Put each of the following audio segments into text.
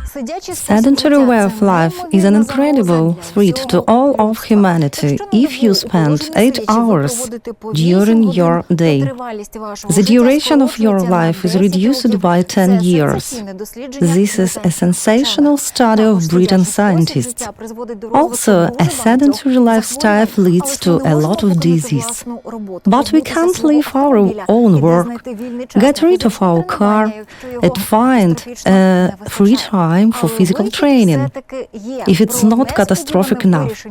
Sedentary way of life is an incredible threat to all of humanity if you spend 8 hours during your day. The duration of your life is reduced by 10 years. This is a sensational study of British scientists. Also, a sedentary lifestyle leads to a lot of disease. But we can't leave our own work, get rid of our car, and find free time for physical training, if it's not catastrophic enough.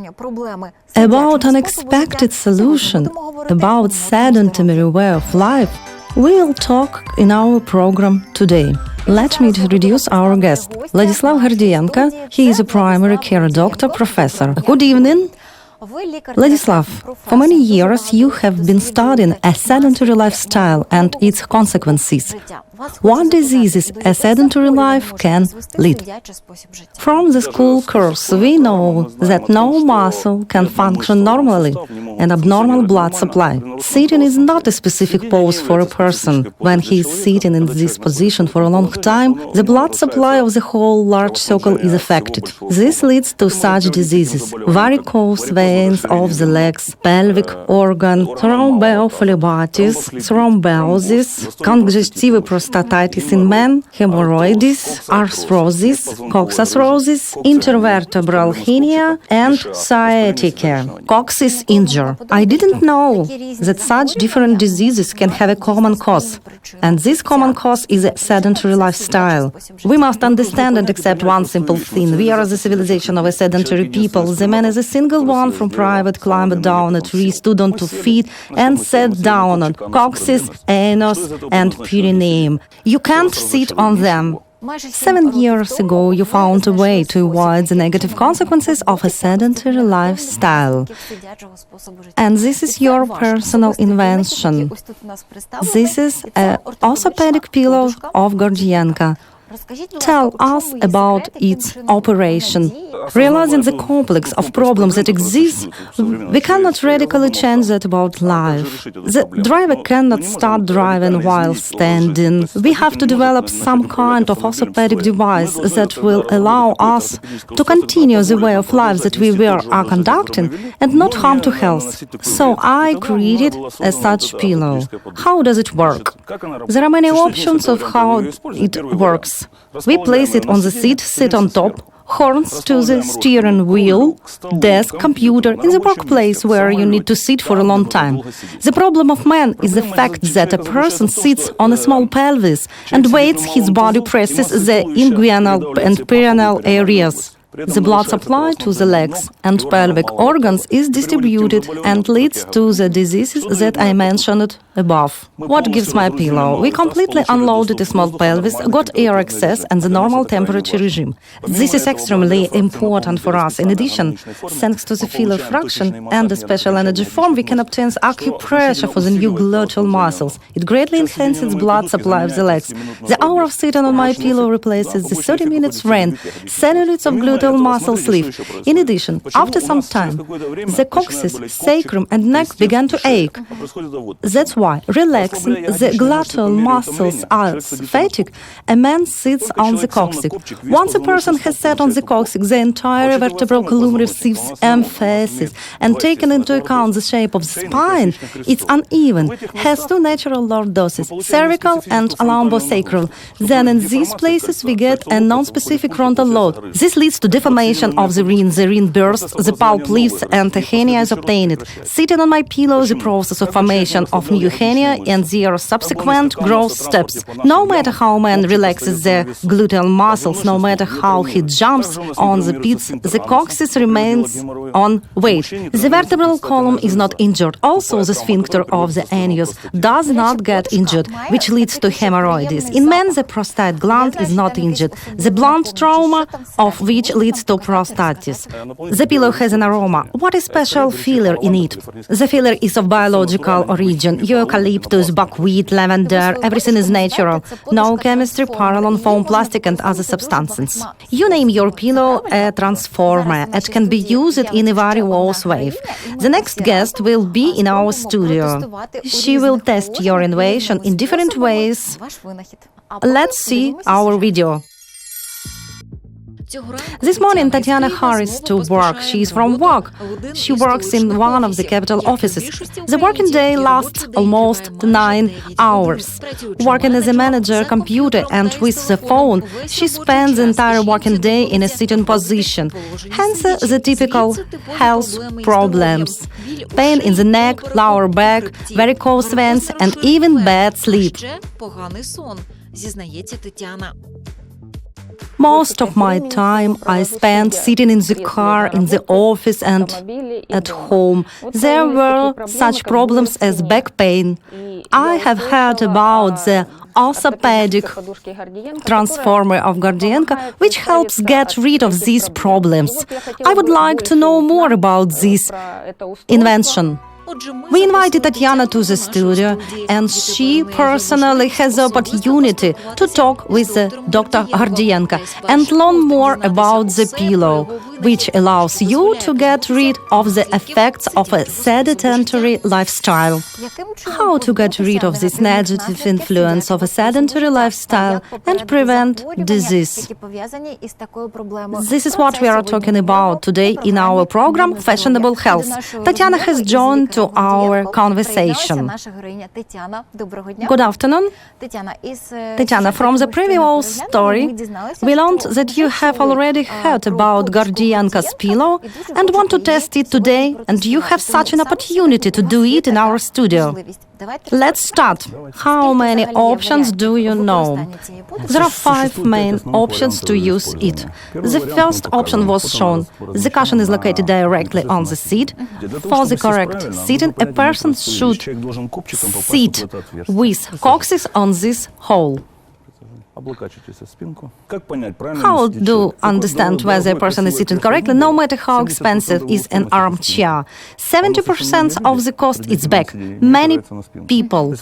About unexpected solution, about sedentary way of life, we'll talk in our program today. Let me introduce our guest, Vladislav Гордієнко. He is a primary care doctor professor. Good evening. Vladislav, for many years you have been studying a sedentary lifestyle and its consequences. What diseases a sedentary life can lead? From the school course, we know that no muscle can function normally, an abnormal blood supply. Sitting is not a specific pose for a person. When he is sitting in this position for a long time, the blood supply of the whole large circle is affected. This leads to such diseases: varicose veins of the legs, pelvic organ, thrombophlebitis, thrombosis, congestive prostatitis in men, hemorrhoids, arthrosis, coxarthrosis, intervertebral hernia, and sciatica. Cox is injured. I didn't know that such different diseases can have a common cause, and this common cause is a sedentary lifestyle. We must understand and accept one simple thing: we are the civilization of a sedentary people. The man is a single one from private climbed down a tree, stood on 2 feet, and sat down on coccyx, anus, and perineum. You can't sit on them. 7 years ago, you found a way to avoid the negative consequences of a sedentary lifestyle. And this is your personal invention. This is an orthopedic pillow of Гордієнко. Tell us about its operation. Realizing the complex of problems that exist, we cannot radically change that about life. The driver cannot start driving while standing. We have to develop some kind of orthopedic device that will allow us to continue the way of life that we are conducting and not harm to health. So I created a such pillow. How does it work? There are many options of how it works. We place it on the seat, sit on top, horns to the steering wheel, desk, computer, in the workplace where you need to sit for a long time. The problem of man is the fact that a person sits on a small pelvis and weights his body presses the inguinal and perineal areas. The blood supply to the legs and pelvic organs is distributed and leads to the diseases that I mentioned above. What gives my pillow? We completely unloaded a small pelvis, got air access and the normal temperature regime. This is extremely important for us. In addition, thanks to the filler fraction and the special energy form, we can obtain acupressure for the new gluteal muscles. It greatly enhances blood supply of the legs. The hour of sitting on my pillow replaces the 30 minutes rain. Cellulite of gluteal muscles leave. In addition, after some time, the coccyx, sacrum and neck began to ache. That's why, relaxing the gluteal muscles as fatigue, a man sits on the coccyx. Once a person has sat on the coccyx, the entire vertebral column receives emphasis, and taking into account the shape of the spine, it's uneven, has 2 natural lordosis, cervical and lumbosacral. Then in these places we get a non-specific frontal load. This leads to deformation of the ring bursts, the pulp leaves, and a hernia is obtained. Sitting on my pillow, the process of formation of new hernia and their subsequent growth steps. No matter how man relaxes the gluteal muscles, no matter how he jumps on the pits, the coccyx remains on weight. The vertebral column is not injured. Also, the sphincter of the anus does not get injured, which leads to hemorrhoids. In men, the prostate gland is not injured, the blunt trauma of which leads to prostatitis. The pillow has an aroma. What is special filler in it? The filler is of biological origin. Eucalyptus, buckwheat, lavender, everything is natural. No chemistry, porcelain, foam, plastic and other substances. You name your pillow a transformer. It can be used in a various way. The next guest will be in our studio. She will test your innovation in different ways. Let's see our video. This morning, Tatiana hurries to work. She is from work. She works in one of the capital offices. The working day lasts almost 9 hours. Working as a manager, computer, and with the phone, she spends the entire working day in a sitting position. Hence, the typical health problems: pain in the neck, lower back, varicose veins, and even bad sleep. Most of my time I spent sitting in the car, in the office, and at home. There were such problems as back pain. I have heard about the orthopedic transformer of Gordienko, which helps get rid of these problems. I would like to know more about this invention. We invited Tatiana to the studio, and she personally has the opportunity to talk with Dr. Gordienko and learn more about the pillow, which allows you to get rid of the effects of a sedentary lifestyle. How to get rid of this negative influence of a sedentary lifestyle and prevent disease. This is what we are talking about today in our program Fashionable Health. Tatiana has joined to our conversation. Good afternoon. Tatiana, from the previous story, we learned that you have already heard about Gordienko's pillow and want to test it today, and you have such an opportunity to do it in our studio. Let's start. How many options do you know? There are 5 main options to use it. The first option was shown. The cushion is located directly on the seat. For the correct sitting, a person should sit with coccyx on this hole. How to understand whether a person is sitting correctly, no matter how expensive is an armchair? 70% of the cost is back. Many people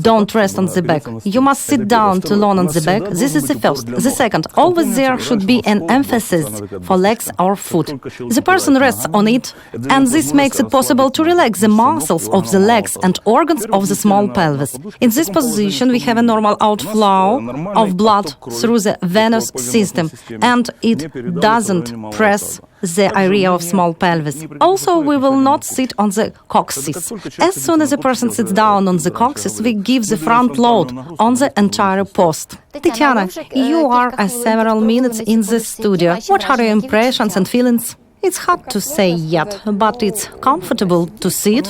don't rest on the back. You must sit down to learn on the back. This is the first. The second, always there should be an emphasis for legs or foot. The person rests on it, and this makes it possible to relax the muscles of the legs and organs of the small pelvis. In this position, we have a normal outflow of blood through the venous system, and it doesn't press the area of small pelvis. Also, we will not sit on the coccyx. As soon as a person sits down on the coccyx, we give the front load on the entire post. Tatiana, you are several minutes in the studio. What are your impressions and feelings? It's hard to say yet, but it's comfortable to sit.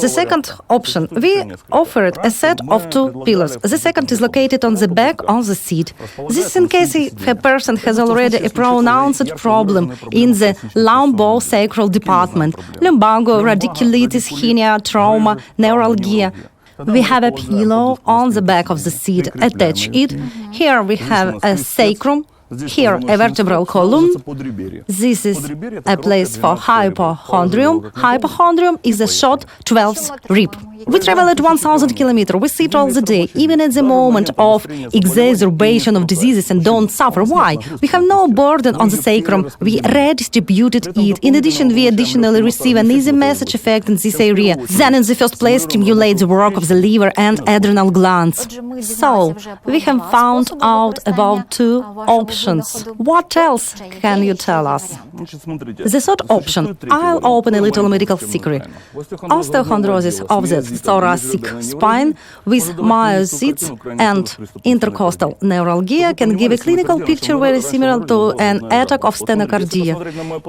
The second option, we offered a set of 2 pillows. The second is located on the back of the seat. This is in case if a person has already a pronounced problem in the lumbosacral department: lumbago, radiculitis, hernia, trauma, neuralgia. We have a pillow on the back of the seat. Attach it. Here we have a sacrum. Here, a vertebral column. This is a place for hypochondrium. Hypochondrium is a short 12th rib. We travel at 1,000 kilometers. We sit all the day, even at the moment of exacerbation of diseases, and don't suffer. Why? We have no burden on the sacrum. We redistributed it. In addition, we additionally receive an easy massage effect in this area. Then, in the first place, stimulate the work of the liver and adrenal glands. So, we have found out about 2 options. What else can you tell us? The third option, I'll open a little medical secret. Osteochondrosis of the thoracic spine with myositis and intercostal neuralgia can give a clinical picture very similar to an attack of stenocardia.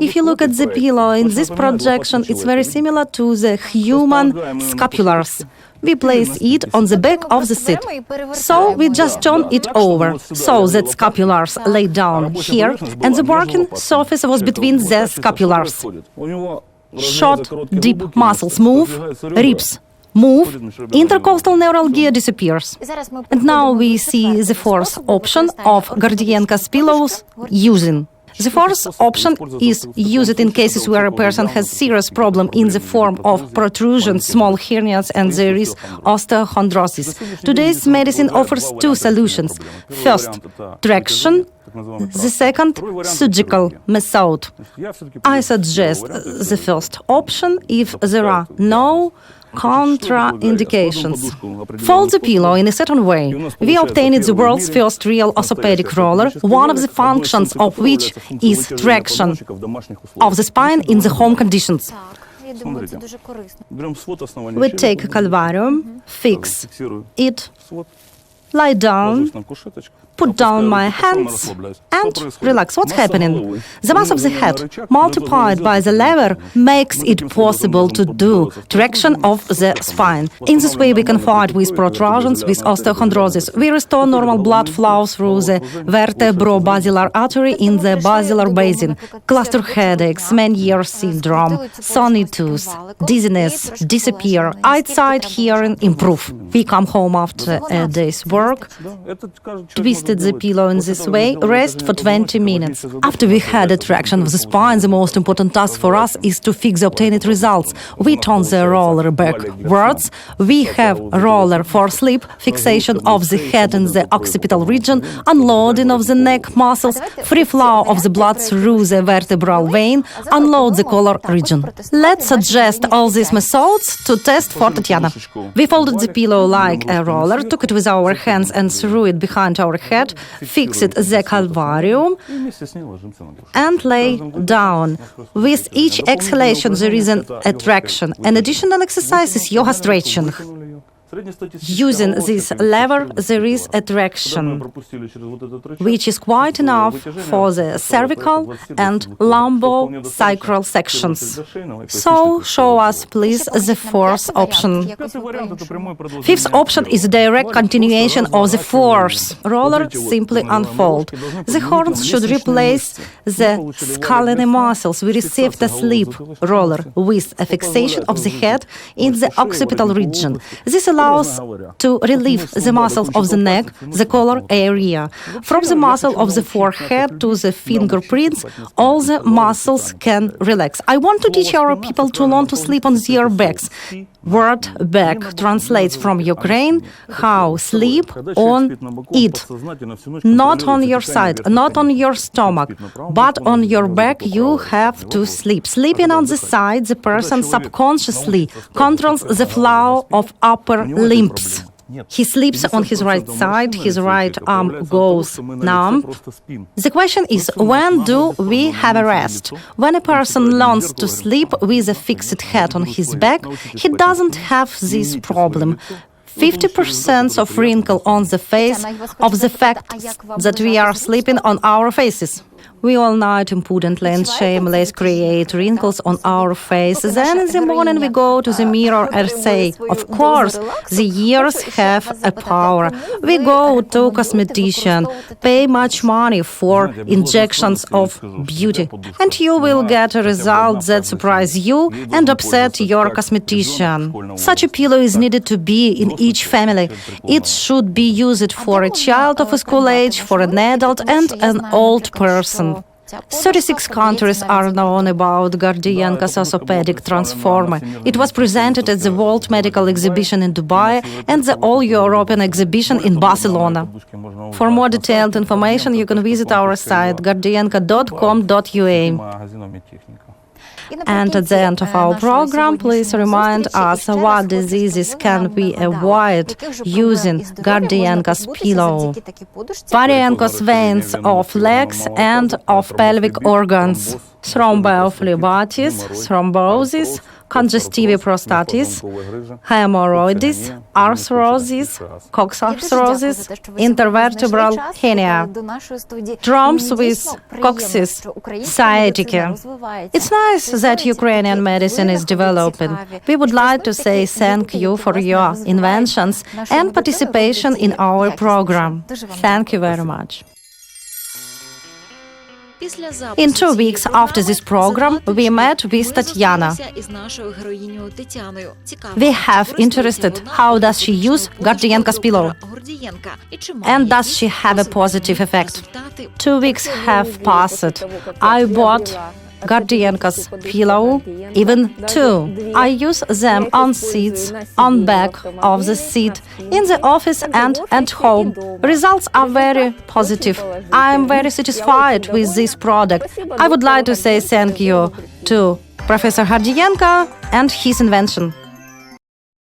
If you look at the pillow in this projection, it's very similar to the human scapulars. We place it on the back of the seat. So we just turn it over, so that scapulars lay down here, and the working surface was between the scapulars. Short, deep muscles move, ribs move, intercostal neuralgia disappears. And now we see the fourth option of Gordienko's pillows using. The fourth option is used in cases where a person has serious problem in the form of protrusions, small hernias, and there is osteochondrosis. Today's medicine offers 2 solutions. First, traction. The second, surgical method. I suggest the first option if there are no contraindications. Fold the pillow in a certain way. We obtained the world's first real orthopedic roller, one of the functions of which is traction of the spine in the home conditions. We take a calvarium, fix it, lie down, put down my hands and relax. What's happening? The mass of the head multiplied by the lever makes it possible to do traction of the spine. In this way, we can fight with protrusions, with osteochondrosis. We restore normal blood flow through the vertebro-basilar artery in the basilar basin. Cluster headaches, Meniere's syndrome, sony tooth, dizziness disappear. Eyesight, hearing improve. We come home after a day's work, twisted the pillow in this way, rest for 20 minutes. After we had a traction of the spine, the most important task for us is to fix the obtained results. We turn the roller backwards. We have roller for sleep, fixation of the head in the occipital region, unloading of the neck muscles, free flow of the blood through the vertebral vein, unload the collar region. Let's suggest all these methods to test for Tatiana. We folded the pillow like a roller, took it with our hands and threw it behind our head, fixed the calvarium and lay down. With each exhalation there is an attraction. An additional exercise is yoga stretching. Using this lever, there is a traction, which is quite enough for the cervical and lumbosacral sections. So, show us, please, the fourth option. Fifth option is a direct continuation of the fourth. Roller simply unfold. The horns should replace the scalene muscles. We received a sleep roller with a fixation of the head in the occipital region. This allows to relieve the muscles of the neck, the collar area. From the muscle of the forehead to the fingerprints, all the muscles can relax. I want to teach our people to learn to sleep on their backs. Word back translates from Ukraine, how sleep on it. Not on your side, not on your stomach, but on your back you have to sleep. Sleeping on the side, the person subconsciously controls the flow of upper limbs. He sleeps on his right side, his right arm goes numb. The question is, when do we have a rest? When a person learns to sleep with a fixed head on his back, he doesn't have this problem. 50% of wrinkle on the face of the fact that we are sleeping on our faces. We all night impudently and shameless create wrinkles on our face. Then in the morning we go to the mirror and say, of course, the years have a power. We go to cosmetician, pay much money for injections of beauty, and you will get a result that surprise you and upset your cosmetician. Such a pillow is needed to be in each family. It should be used for a child of a school age, for an adult and an old person. 36 countries are known about Gordienko's orthopedic transformer. It was presented at the World Medical Exhibition in Dubai and the All-European Exhibition in Barcelona. For more detailed information, you can visit our site gordienko.com.ua. And at the end of our program, please remind us what diseases can we avoid using Gordienko's pillow. Varienko's veins of legs and of pelvic organs, thrombophlebitis, thrombosis, congestive prostatitis, hemorrhoids, arthrosis, coxarthrosis, intervertebral hernia, drums with coccyx, sciatica. It's nice that Ukrainian medicine is developing. We would like to say thank you for your inventions and participation in our program. Thank you very much. In 2 weeks after this program, we met with Tatiana. We have interested how does she use Gordienko's pillow and does she have a positive effect. 2 weeks have passed. I bought Gordienko's pillow, even 2. I use them on seats, on back of the seat, in the office and at home. Results are very positive. I am very satisfied with this product. I would like to say thank you to Professor Gordienko and his invention.